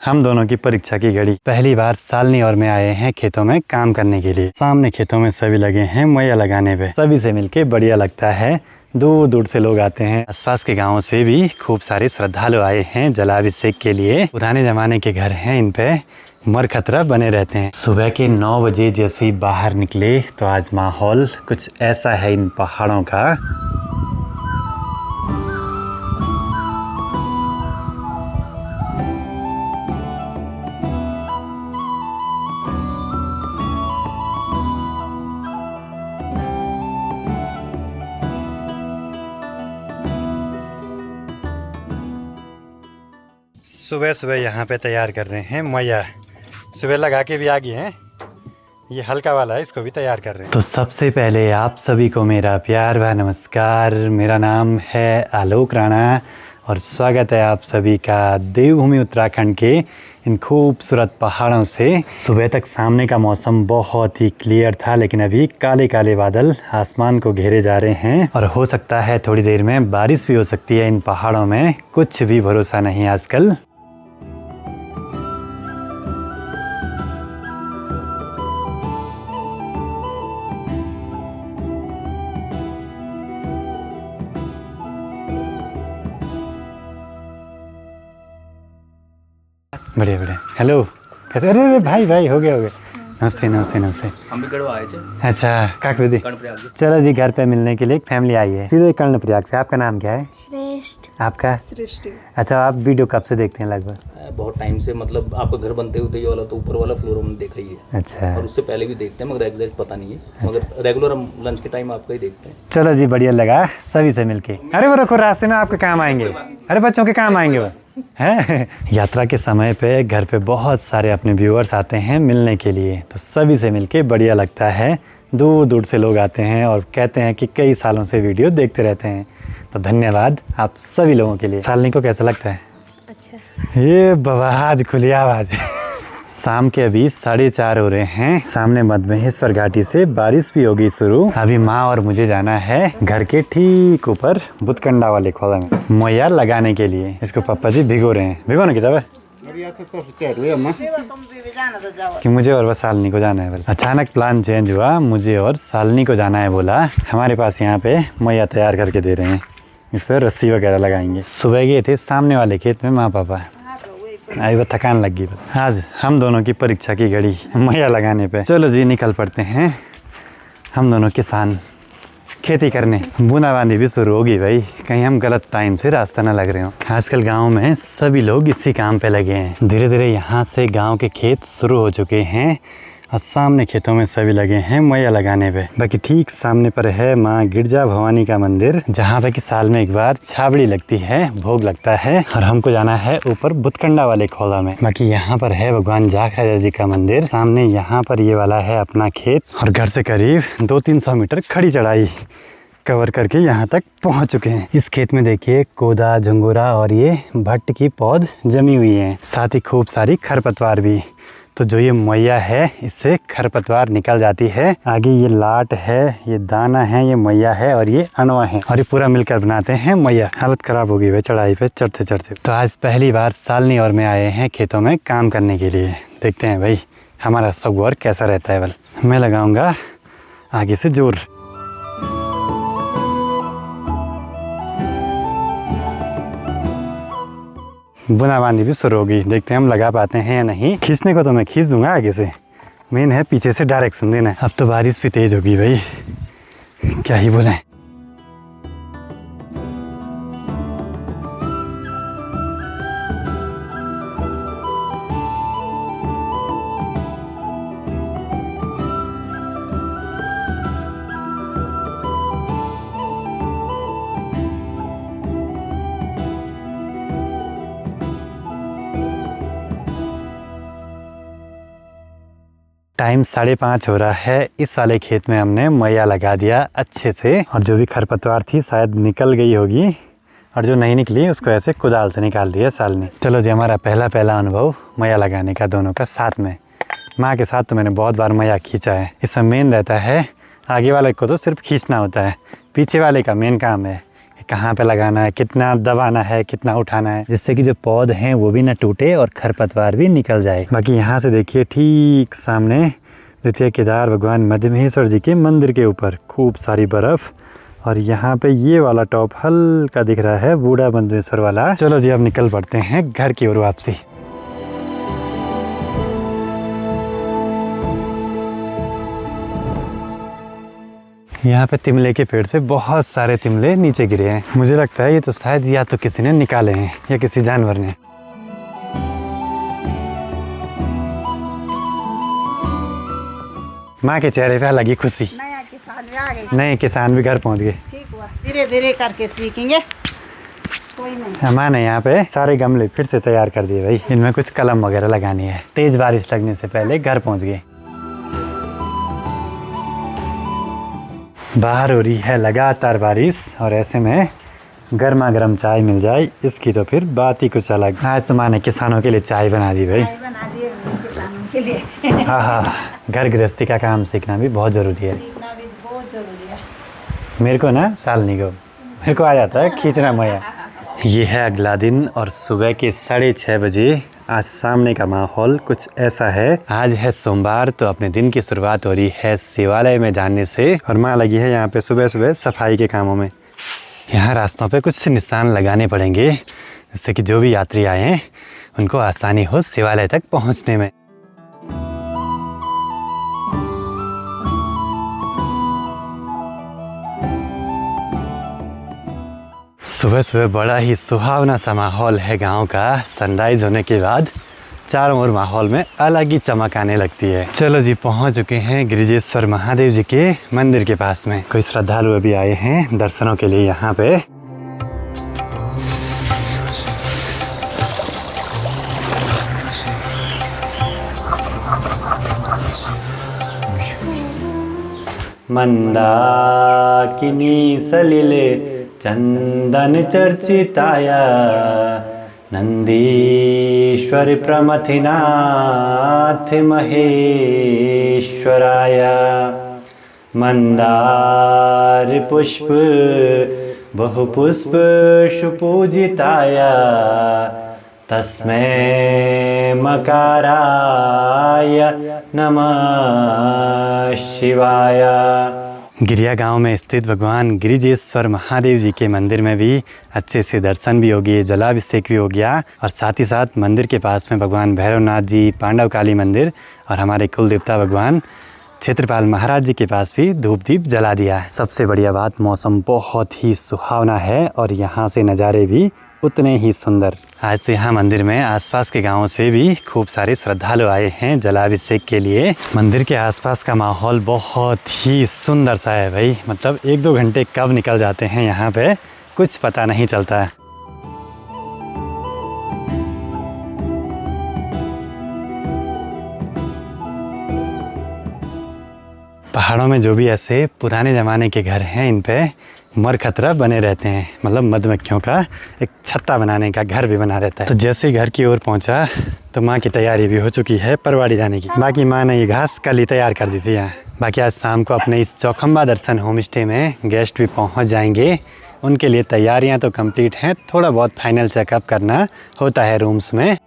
हम दोनों की परीक्षा की घड़ी। पहली बार सालनी और मैं आए हैं खेतों में काम करने के लिए। सामने खेतों में सभी लगे हैं मैया लगाने पे। सभी से मिलके बढ़िया लगता है। दूर दूर से लोग आते हैं। आसपास के गांवों से भी खूब सारे श्रद्धालु आए हैं जलाभिषेक के लिए। पुराने जमाने के घर हैं, इन पे मरखतरा बने रहते हैं। सुबह के 9 बजे जैसे ही बाहर निकले तो आज माहौल कुछ ऐसा है इन पहाड़ों का। सुबह सुबह यहाँ पे तैयार कर रहे हैं मैया। सुबह लगा के भी आ गए हैं। ये हल्का वाला है, इसको भी तैयार कर रहे हैं। तो सबसे पहले आप सभी को मेरा प्यार व नमस्कार। मेरा नाम है आलोक राणा और स्वागत है आप सभी का देवभूमि उत्तराखंड के इन खूबसूरत पहाड़ों से। सुबह तक सामने का मौसम बहुत ही क्लियर था, लेकिन अभी काले काले बादल आसमान को घेरे जा रहे हैं और हो सकता है थोड़ी देर में बारिश भी हो सकती है इन पहाड़ों में। कुछ भी भरोसा नहीं आजकल। बढ़िया बढ़िया। हेलो, कैसे? अरे अरे भाई हो गया। नमस्ते नमस्ते नमस्ते। हम भी गढ़वा आए थे। अच्छा, काकविधि। कर्णप्रयाग। चलो जी, घर पे मिलने के लिए एक फैमिली आई है सीधे कर्णप्रयाग से। आपका नाम क्या है? श्रेष्ठ। आपका? सृष्टि। अच्छा, आप वीडियो कब से देखते हैं लगभग? बहुत टाइम से, मतलब आपका घर बनते हुए ये वाला तो ऊपर वाला फ्लोर हमने देखा ही है। अच्छा, और उससे पहले भी देखते हैं, मगर एग्जैक्ट पता नहीं है। मगर रेगुलर हम लंच के टाइम आपका ही देखते हैं। चलो जी, बढ़िया लगा सभी से मिलके। अरे वो रखो, रास्ते में आपके काम आएंगे। अरे बच्चों के काम आएंगे वो है। यात्रा के समय पे घर पे बहुत सारे अपने व्यूअर्स आते हैं मिलने के लिए, तो सभी से मिलके बढ़िया लगता है। दूर दूर से लोग आते हैं और कहते हैं कि कई सालों से वीडियो देखते रहते हैं। तो धन्यवाद आप सभी लोगों के लिए। सालनी को कैसा लगता है? अच्छा। ये बवाज खुली आवाज। शाम के अभी 4:30 हो रहे हैं। सामने मधमहेश्वर घाटी से बारिश भी होगी शुरू। अभी माँ और मुझे जाना है घर के ठीक ऊपर बुतकंडा वाले खोला में मैया लगाने के लिए। इसको पापा जी भिगो रहे हैं। भिगो ना किताब कि मुझे और बस सालनी को जाना है बोला। अचानक प्लान चेंज हुआ, मुझे और सालनी को जाना है बोला। हमारे पास यहाँ पे मैया तैयार करके दे रहे हैं। इस पर रस्सी वगैरह लगाएंगे। सुबह गए थे सामने वाले खेत में माँ पापा, आई वो थकान लग गई। आज हम दोनों की परीक्षा की घड़ी मैया लगाने पे। चलो जी, निकल पड़ते हैं हम दोनों किसान खेती करने। बूंदाबांदी भी शुरू होगी भाई, कहीं हम गलत टाइम से रास्ता ना लग रहे हो। आजकल गांव में सभी लोग इसी काम पे लगे हैं। धीरे धीरे यहाँ से गांव के खेत शुरू हो चुके हैं और सामने खेतों में सभी लगे हैं मैया लगाने पे। बाकी ठीक सामने पर है माँ गिरजा भवानी का मंदिर, जहाँ पे कि साल में एक बार छाबड़ी लगती है, भोग लगता है। और हमको जाना है ऊपर बुतकंडा वाले खोला में। बाकी यहाँ पर है भगवान जाख राजा जी का मंदिर। सामने यहाँ पर ये वाला है अपना खेत और घर से करीब 200-300 मीटर खड़ी चढ़ाई कवर करके यहाँ तक पहुँच चुके हैं। इस खेत में देखिए कोदा, झंगोरा और ये भट्ट की पौध जमी हुई है, साथ ही खूब सारी खरपतवार भी। तो जो ये मैया है, इससे खरपतवार निकल जाती है। आगे ये लाट है, ये दाना है, ये मैया है और ये अनवा है, और ये पूरा मिलकर बनाते हैं मैया। हालत खराब हो गई भाई चढ़ाई पे चढ़ते चढ़ते। तो आज पहली बार सालनी और मैं आए हैं खेतों में काम करने के लिए। देखते हैं भाई हमारा सगवर कैसा रहता है। बल मैं लगाऊंगा आगे से जोर। बूंदाबांदी भी शुरू होगी, देखते हैं हम लगा पाते हैं या नहीं। खींचने को तो मैं खींच दूंगा आगे से, मेन है पीछे से डायरेक्शन देना है। अब तो बारिश भी तेज होगी भाई, क्या ही बोलें। टाइम 5:30 हो रहा है। इस वाले खेत में हमने मैया लगा दिया अच्छे से, और जो भी खरपतवार थी शायद निकल गई होगी, और जो नहीं निकली उसको ऐसे कुदाल से निकाल दिया साल ने। चलो जी, हमारा पहला अनुभव मैया लगाने का, दोनों का साथ में। माँ के साथ तो मैंने बहुत बार मैया खींचा है। इसमें मेन रहता है आगे वाले को तो सिर्फ खींचना होता है, पीछे वाले का मेन काम है कहाँ पे लगाना है, कितना दबाना है, कितना उठाना है, जिससे कि जो पौध हैं वो भी ना टूटे और खरपतवार भी निकल जाए। बाकी यहाँ से देखिए ठीक सामने द्वितीय केदार भगवान मध्यमहेश्वर जी के मंदिर के ऊपर खूब सारी बर्फ, और यहाँ पे ये वाला टॉप हल्का दिख रहा है बूढ़ा बंदेश्वर वाला। चलो जी अब निकल पड़ते हैं घर की ओर वापसी। यहाँ पे तिमले के पेड़ से बहुत सारे तिमले नीचे गिरे हैं। मुझे लगता है ये तो शायद या तो किसी ने निकाले हैं या किसी जानवर ने। माँ के चेहरे पे अलग ही खुशी। नया किसान भी आ गए। नए किसान भी घर पहुँच गए। ठीक हुआ, धीरे धीरे करके सीखेंगे, कोई नहीं। माँ ने यहाँ पे सारे गमले फिर से तैयार कर दिए भाई, इनमें कुछ कलम वगैरह लगानी है। तेज बारिश लगने से पहले घर पहुँच गए। बाहर हो रही है लगातार बारिश और ऐसे में गर्मा गर्म चाय मिल जाए इसकी तो फिर बात ही कुछ अलग। आज तो माँ ने किसानों के लिए चाय बना दी भाई। चाय बना दिए किसानों के लिए। हाँ हाँ, घर गृहस्थी का काम सीखना भी बहुत ज़रूरी है। सीखना भी बहुत जरूरी है। मेरे को ना सालनी को मेरे को आ जाता है खींचना मैया। ये है अगला दिन और सुबह के 6:30 बजे। आज सामने का माहौल कुछ ऐसा है। आज है सोमवार तो अपने दिन की शुरुआत हो रही है शिवालय में जाने से, और माँ लगी है यहाँ पे सुबह सुबह सफाई के कामों में। यहाँ रास्तों पे कुछ निशान लगाने पड़ेंगे जिससे कि जो भी यात्री आए हैं उनको आसानी हो शिवालय तक पहुँचने में। सुबह सुबह बड़ा ही सुहावना सा माहौल है गांव का। सनराइज होने के बाद चारों ओर माहौल में अलग ही चमक आने लगती है। चलो जी पहुंच चुके हैं गिरिजेश्वर महादेव जी के मंदिर के पास में। कोई श्रद्धालु अभी आए हैं दर्शनों के लिए यहाँ पे। मंदाकिनी सलिले चंदन चर्चिताया नंदीश्वर प्रमथिनाथ महेश्वराय मंदार पुष्प बहुपुष्प सुपूजिताय तस्मै मकाराय नमः शिवाय। गिरिया गांव में स्थित भगवान गिरिजेश्वर महादेव जी के मंदिर में भी अच्छे से दर्शन भी हो गए, जलाभिषेक भी हो गया, और साथ ही साथ मंदिर के पास में भगवान भैरवनाथ जी, पांडव काली मंदिर और हमारे कुल देवता भगवान क्षेत्रपाल महाराज जी के पास भी धूप दीप जला दिया। सबसे बढ़िया बात, मौसम बहुत ही सुहावना है और यहाँ से नज़ारे भी उतने ही सुंदर। आज तो यहाँ मंदिर में आसपास के गांवों से भी खूब सारे श्रद्धालु आए हैं जलाभिषेक के लिए। मंदिर के आसपास का माहौल बहुत ही सुंदर सा है भाई, मतलब 1-2 घंटे कब निकल जाते हैं यहाँ पे कुछ पता नहीं चलता है। पहाड़ों में जो भी ऐसे पुराने ज़माने के घर हैं इन पे मर खतरा बने रहते हैं, मतलब मधुमक्खियों का एक छत्ता बनाने का घर भी बना रहता है। तो जैसे ही घर की ओर पहुंचा तो माँ की तैयारी भी हो चुकी है परवाड़ी जाने की। बाकी माँ ने ये घास कल ही तैयार कर दी थी यहाँ। बाकी आज शाम को अपने इस चौखंबा दर्शन होम स्टे में गेस्ट भी पहुँच जाएंगे, उनके लिए तैयारियाँ तो कंप्लीट हैं, थोड़ा बहुत फाइनल चेकअप करना होता है रूम्स में।